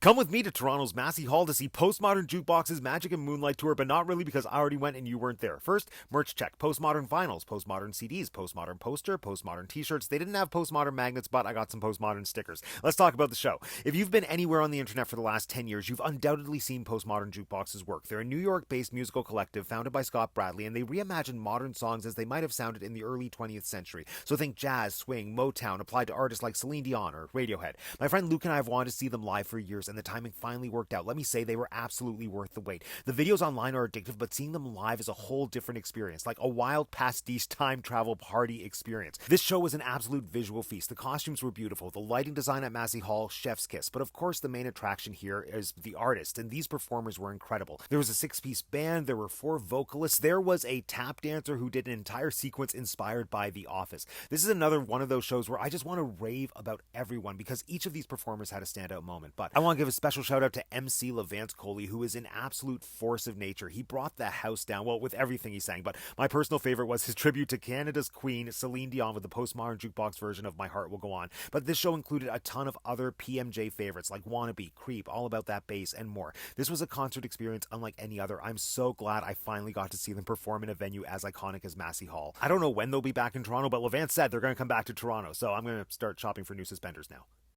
Come with me to Toronto's Massey Hall to see Postmodern Jukebox's Magic and Moonlight Tour, but not really because I already went and you weren't there. First, merch check. Postmodern vinyls, Postmodern CDs, Postmodern poster, Postmodern t-shirts. They didn't have Postmodern magnets, but I got some Postmodern stickers. Let's talk about the show. If you've been anywhere on the internet for the last 10 years, you've undoubtedly seen Postmodern Jukebox's work. They're a New York-based musical collective founded by Scott Bradley, and they reimagined modern songs as they might have sounded in the early 20th century. So think jazz, swing, Motown, applied to artists like Celine Dion or Radiohead. My friend Luke and I have wanted to see them live for years, and the timing finally worked out. Let me say they were absolutely worth the wait. The videos online are addictive, but seeing them live is a whole different experience, like a wild pastiche time travel party experience. This show was an absolute visual feast. The costumes were beautiful, the lighting design at Massey Hall, chef's kiss. But of course, the main attraction here is the artist, and these performers were incredible. There was a 6-piece band, there were 4 vocalists, there was a tap dancer who did an entire sequence inspired by The Office. This is another one of those shows where I just want to rave about everyone because each of these performers had a standout moment. But I want to give a special shout out to MC Levance Coley, who is an absolute force of nature. He brought the house down, well, with everything he sang, but my personal favorite was his tribute to Canada's queen, Celine Dion, with the Postmodern Jukebox version of My Heart Will Go On. But this show included a ton of other PMJ favorites like Wannabe, Creep, All About That Bass, and more. This was a concert experience unlike any other. I'm so glad I finally got to see them perform in a venue as iconic as Massey Hall. I don't know when they'll be back in Toronto, but Levance said they're going to come back to Toronto, so I'm going to start shopping for new suspenders now.